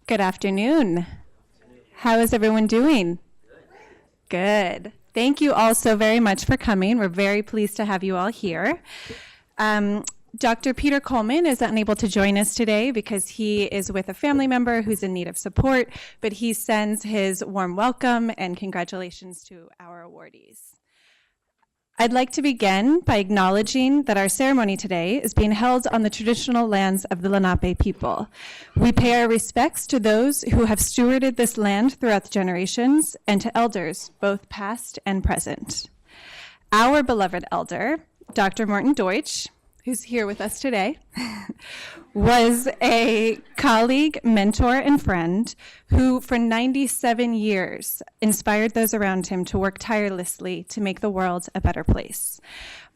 Good afternoon. How is everyone doing? Good. Thank you all so very much for coming. We're very pleased to have you all here. Dr. Peter Coleman is unable to join us today because he is with a family member who's in need of support, but he sends his warm welcome and congratulations to our awardees. I'd like to begin by acknowledging that our ceremony today is being held on the traditional lands of the Lenape people. We pay our respects to those who have stewarded this land throughout the generations and to elders, both past and present. Our beloved elder, Dr. Morton Deutsch, who's here with us today, was a colleague, mentor, and friend who for 97 years inspired those around him to work tirelessly to make the world a better place.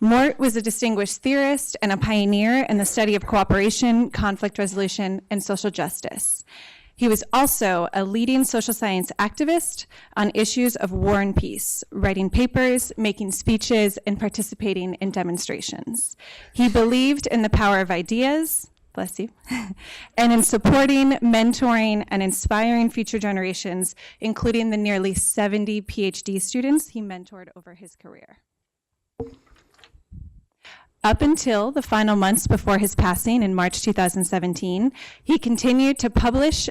Mort was a distinguished theorist and a pioneer in the study of cooperation, conflict resolution, and social justice. He was also a leading social science activist on issues of war and peace, writing papers, making speeches, and participating in demonstrations. He believed in the power of ideas, bless you, and in supporting, mentoring, and inspiring future generations, including the nearly 70 PhD students he mentored over his career. Up until the final months before his passing in March 2017, he continued to publish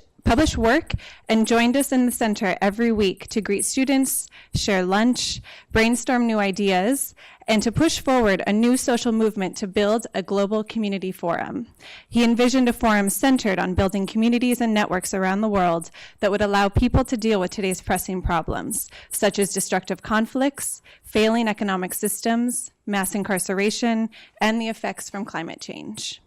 work and joined us in the center every week to greet students, share lunch, brainstorm new ideas, and to push forward a new social movement to build a global community forum. He envisioned a forum centered on building communities and networks around the world that would allow people to deal with today's pressing problems, such as destructive conflicts, failing economic systems, mass incarceration, and the effects from climate change.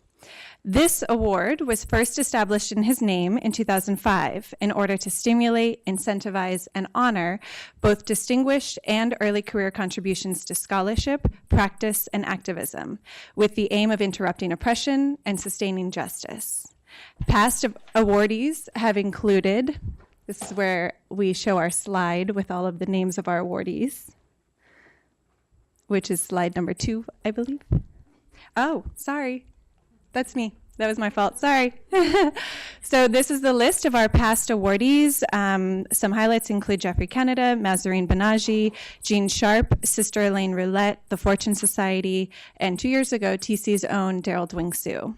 This award was first established in his name in 2005 in order to stimulate, incentivize, and honor both distinguished and early career contributions to scholarship, practice, and activism, with the aim of interrupting oppression and sustaining justice. Past awardees have included, this is where we show our slide with all of the names of our awardees, which is slide number 2, I believe. Oh, sorry. That's me. That was my fault. Sorry. So this is the list of our past awardees. Some highlights include Jeffrey Canada, Mazarine Banaji, Jean Sharp, Sister Elaine Roulette, the Fortune Society, and 2 years ago, TC's own Daryl Dwing-Sue.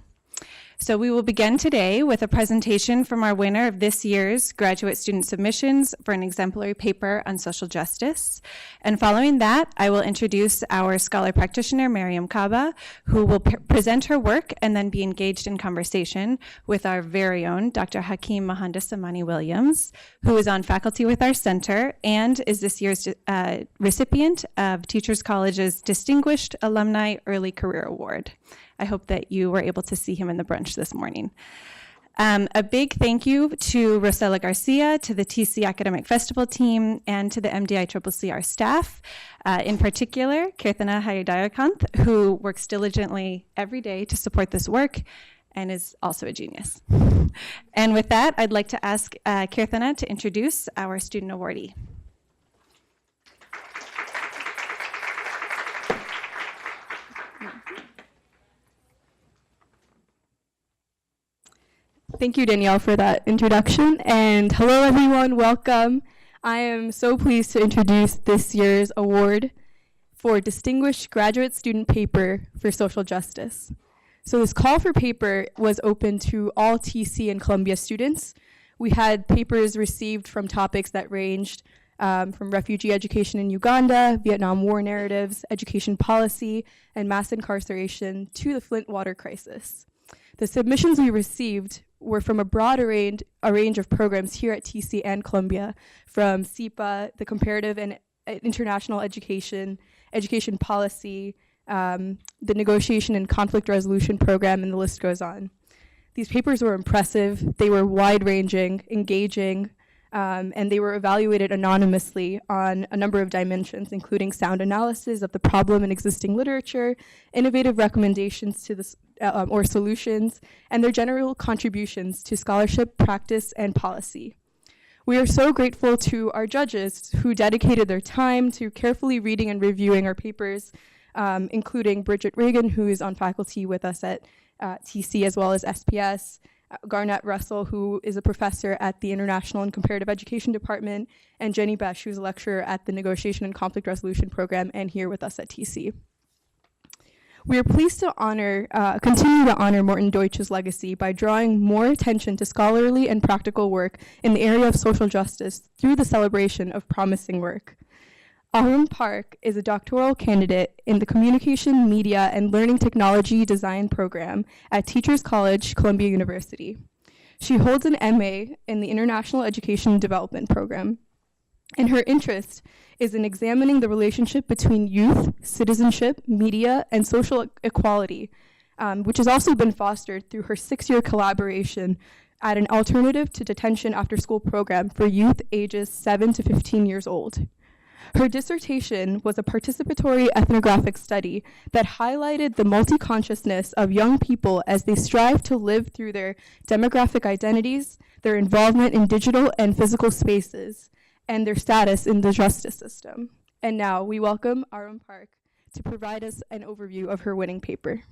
So we will begin today with a presentation from our winner of this year's graduate student submissions for an exemplary paper on social justice. And following that, I will introduce our scholar practitioner, Mariame Kaba, who will present her work and then be engaged in conversation with our very own Dr. Hakim Mohandas Amani Williams, who is on faculty with our center and is this year's recipient of Teachers College's Distinguished Alumni Early Career Award. I hope that you were able to see him in the brunch this morning. A big thank you to Rosella Garcia, to the TC Academic Festival team, and to the MD-ICCCR staff, in particular, Keerthana Hirudayakanth, who works diligently every day to support this work and is also a genius. And with that, I'd like to ask Keerthana to introduce our student awardee. Thank you, Danielle, for that introduction. And hello, everyone. Welcome. I am so pleased to introduce this year's award for Distinguished Graduate Student Paper for Social Justice. So this call for paper was open to all TC and Columbia students. We had papers received from topics that ranged from refugee education in Uganda, Vietnam War narratives, education policy, and mass incarceration to the Flint water crisis. The submissions we received were from a broad range of programs here at TC and Columbia, from SIPA, the Comparative and International Education, Education Policy, the Negotiation and Conflict Resolution Program, and the list goes on. These papers were impressive, they were wide-ranging, engaging, and they were evaluated anonymously on a number of dimensions, including sound analysis of the problem in existing literature, innovative recommendations to the or solutions, and their general contributions to scholarship, practice, and policy. We are so grateful to our judges who dedicated their time to carefully reading and reviewing our papers, including Bridget Reagan, who is on faculty with us at TC as well as SPS, Garnett Russell, who is a professor at the International and Comparative Education Department, and Jenny Besh, who's a lecturer at the Negotiation and Conflict Resolution Program and here with us at TC. We are pleased to continue to honor Morton Deutsch's legacy by drawing more attention to scholarly and practical work in the area of social justice through the celebration of promising work. Ahram Park is a doctoral candidate in the Communication, Media, and Learning Technology Design program at Teachers College, Columbia University. She holds an MA in the International Education Development program, and her interest is in examining the relationship between youth, citizenship, media, and social equality, which has also been fostered through her 6-year collaboration at an alternative to detention after-school program for youth ages 7 to 15 years old. Her dissertation was a participatory ethnographic study that highlighted the multi-consciousness of young people as they strive to live through their demographic identities, their involvement in digital and physical spaces, and their status in the justice system. And now we welcome Ahram Park to provide us an overview of her winning paper.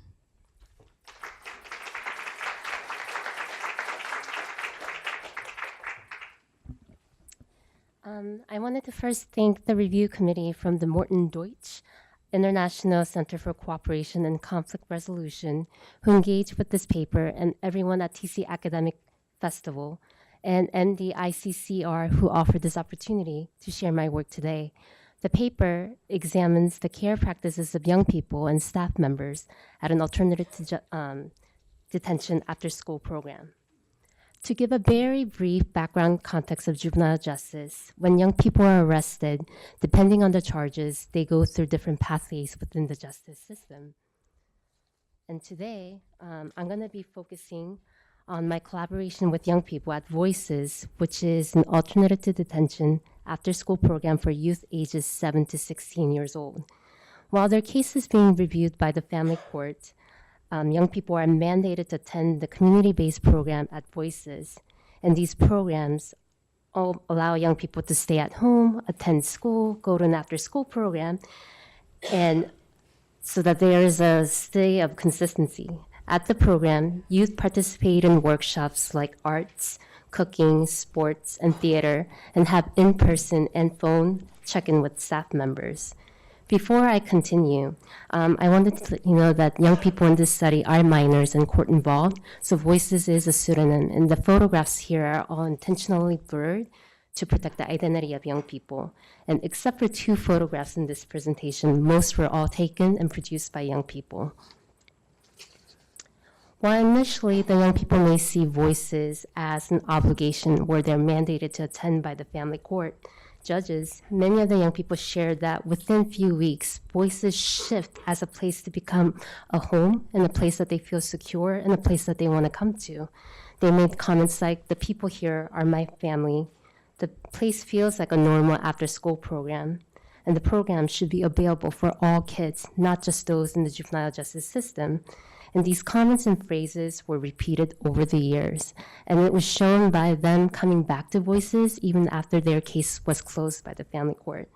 I wanted to first thank the review committee from the Morton Deutsch International Center for Cooperation and Conflict Resolution who engaged with this paper, and everyone at TC Academic Festival and MD-ICCCR who offered this opportunity to share my work today. The paper examines the care practices of young people and staff members at an alternative to detention after school program. To give a very brief background context of juvenile justice, when young people are arrested, depending on the charges, they go through different pathways within the justice system. And today, I'm going to be focusing on my collaboration with young people at Voices, which is an alternative to detention after-school program for youth ages 7 to 16 years old. While their case is being reviewed by the family court, young people are mandated to attend the community-based program at Voices, and these programs all allow young people to stay at home, attend school, go to an after-school program, and so that there is a stay of consistency. At the program, youth participate in workshops like arts, cooking, sports, and theater, and have in-person and phone check-in with staff members. Before I continue, I wanted to let you know that young people in this study are minors and court involved, so Voices is a pseudonym, and the photographs here are all intentionally blurred to protect the identity of young people. And except for 2 photographs in this presentation, most were all taken and produced by young people. While initially the young people may see Voices as an obligation where they're mandated to attend by the family court judges, many of the young people shared that within few weeks, Voices shift as a place to become a home and a place that they feel secure and a place that they want to come to. They made comments like, "The people here are my family. The place feels like a normal after-school program, and the program should be available for all kids, not just those in the juvenile justice system." And these comments and phrases were repeated over the years. And it was shown by them coming back to Voices even after their case was closed by the family court.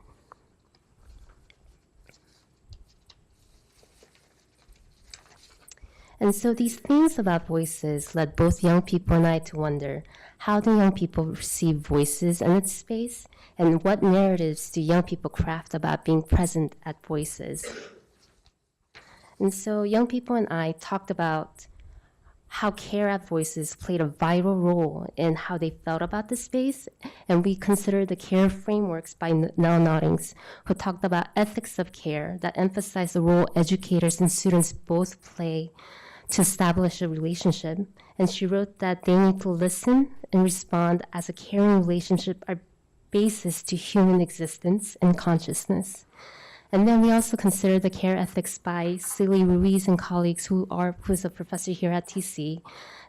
And so these themes about Voices led both young people and I to wonder, how do young people receive Voices in its space? And what narratives do young people craft about being present at Voices? And so young people and I talked about how care at Voices played a vital role in how they felt about the space, and we considered the care frameworks by Nell Noddings, who talked about ethics of care that emphasize the role educators and students both play to establish a relationship. And she wrote that they need to listen and respond as a caring relationship are basis to human existence and consciousness. And then we also consider the care ethics by Silly Ruiz and colleagues who's a professor here at TC,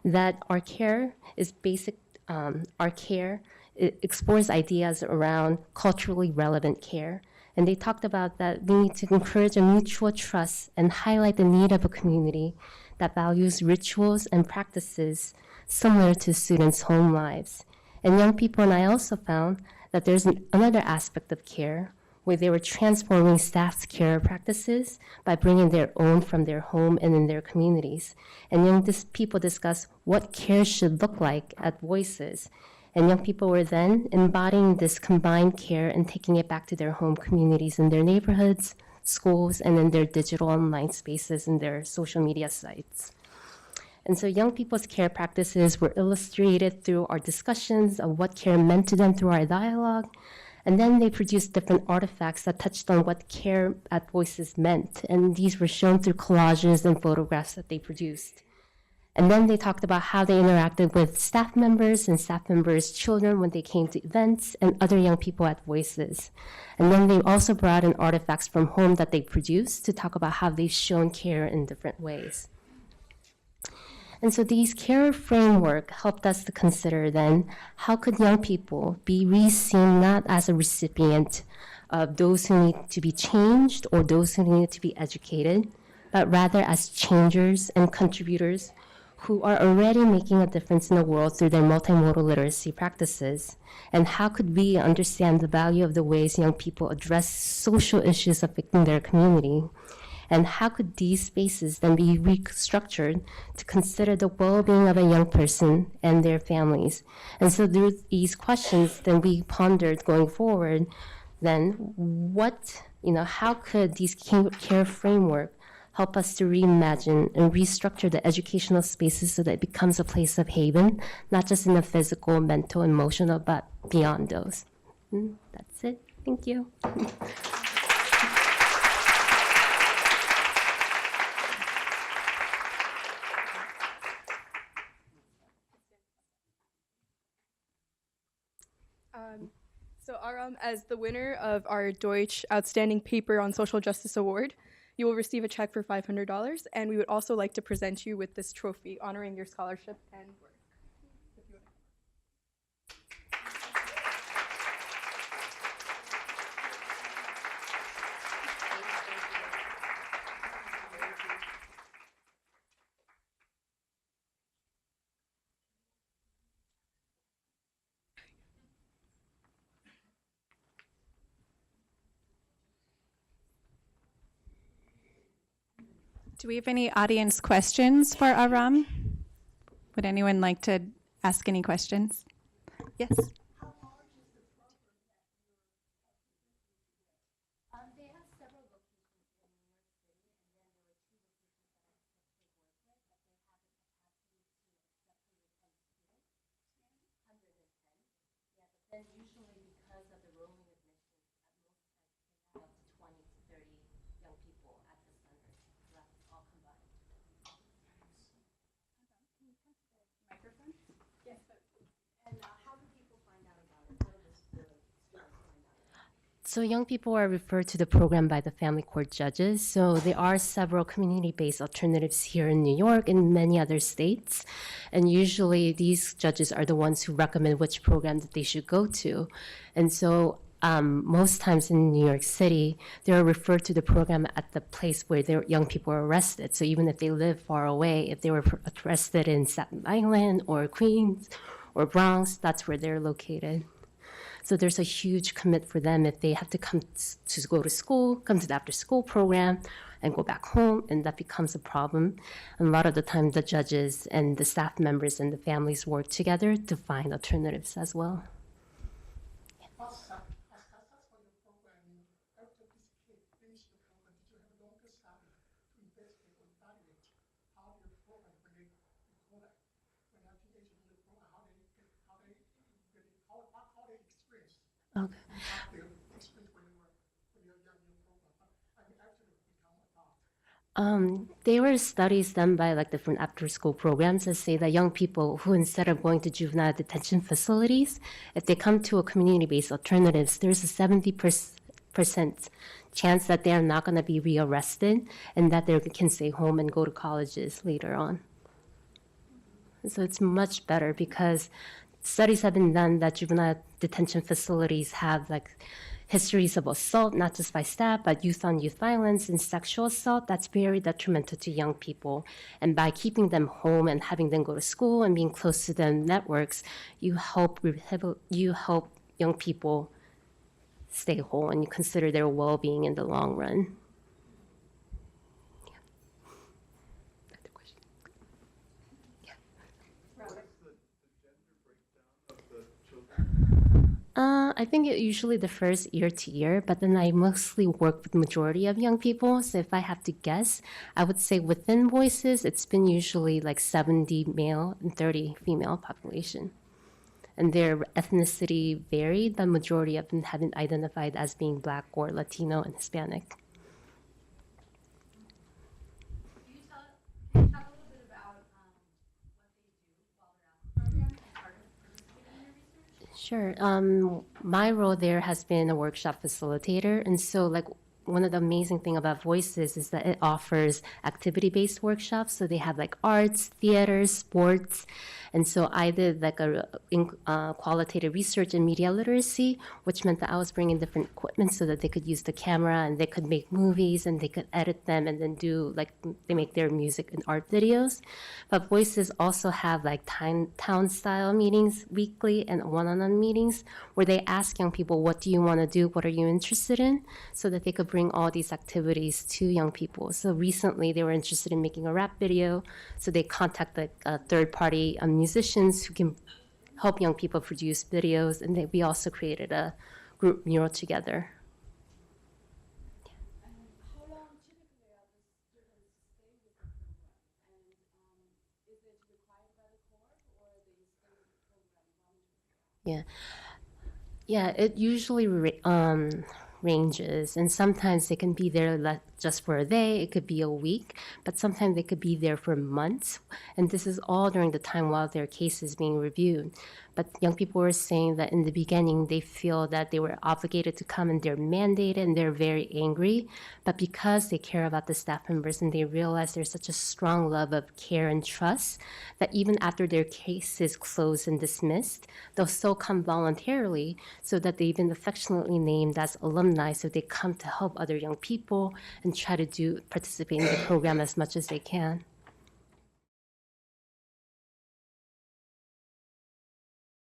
that our care is basic, it explores ideas around culturally relevant care. And they talked about that we need to encourage a mutual trust and highlight the need of a community that values rituals and practices similar to students' home lives. And young people and I also found that there's another aspect of care, where they were transforming staff's care practices by bringing their own from their home and in their communities. And young people discussed what care should look like at Voices. And young people were then embodying this combined care and taking it back to their home communities in their neighborhoods, schools, and in their digital online spaces and their social media sites. And so young people's care practices were illustrated through our discussions of what care meant to them through our dialogue. And then they produced different artifacts that touched on what care at Voices meant. And these were shown through collages and photographs that they produced. And then they talked about how they interacted with staff members and staff members' children when they came to events and other young people at Voices. And then they also brought in artifacts from home that they produced to talk about how they've shown care in different ways. And so these care framework helped us to consider then, how could young people be re-seen not as a recipient of those who need to be changed or those who need to be educated, but rather as changers and contributors who are already making a difference in the world through their multimodal literacy practices? And how could we understand the value of the ways young people address social issues affecting their community? And how could these spaces then be restructured to consider the well-being of a young person and their families? And so through these questions, then we pondered going forward, then how could these care framework help us to reimagine and restructure the educational spaces so that it becomes a place of haven, not just in the physical, mental, emotional, but beyond those. That's it. Thank you. So Ahram, as the winner of our Deutsch Outstanding Paper on Social Justice Award, you will receive a check for $500, and we would also like to present you with this trophy honoring your scholarship and work. Do we have any audience questions for Ahram? Would anyone like to ask any questions? Yes. So young people are referred to the program by the family court judges. So there are several community-based alternatives here in New York and many other states. And usually these judges are the ones who recommend which program that they should go to. And so most times in New York City, they're referred to the program at the place where their young people are arrested. So even if they live far away, if they were arrested in Staten Island or Queens or Bronx, that's where they're located. So there's a huge commit for them if they have to come to go to school, come to the after-school program, and go back home, and that becomes a problem. And a lot of the time, the judges and the staff members and the families work together to find alternatives as well. Okay. There were studies done by different after-school programs that say that young people who, instead of going to juvenile detention facilities, if they come to a community-based alternatives, there's a 70% chance that they are not going to be rearrested and that they can stay home and go to colleges later on. So it's much better because studies have been done that juvenile detention facilities have histories of assault, not just by staff, but youth-on-youth violence and sexual assault. That's very detrimental to young people. And by keeping them home and having them go to school and being close to the networks, you help young people stay whole and you consider their well-being in the long run. I think it usually differs year to year, but then I mostly work with the majority of young people. So if I have to guess, I would say within voices, it's been usually like 70 male and 30 female population. And their ethnicity varied, but majority of them have been identified as being Black or Latino and Hispanic. Can you talk a little bit about what they do while they're at the program and part of participating in your research? Sure. My role there has been a workshop facilitator. And so like one of the amazing thing about Voices is that it offers activity-based workshops. So they have like arts, theater, sports. And so I did like a qualitative research in media literacy, which meant that I was bringing different equipment so that they could use the camera and they could make movies and they could edit them and then do like, they make their music and art videos. But Voices also have like town style meetings weekly and one-on-one meetings where they ask young people, what do you want to do? What are you interested in? So that they could bring all these activities to young people. So recently they were interested in making a rap video. So they contacted third-party musicians who can help young people produce videos. And we also created a group mural together. How long typically are the students stay with the program? And is it required by the court or they stay with the program voluntarily? Yeah, it usually ranges, and sometimes they can be there just for a day, it could be a week, but sometimes they could be there for months, and this is all during the time while their case is being reviewed. But young people were saying that in the beginning they feel that they were obligated to come and they're mandated and they're very angry, but because they care about the staff members and they realize there's such a strong love of care and trust that even after their case is closed and dismissed, they'll still come voluntarily, so that they've been affectionately named as alumni, so they come to help other young people and try to participate in the program as much as they can.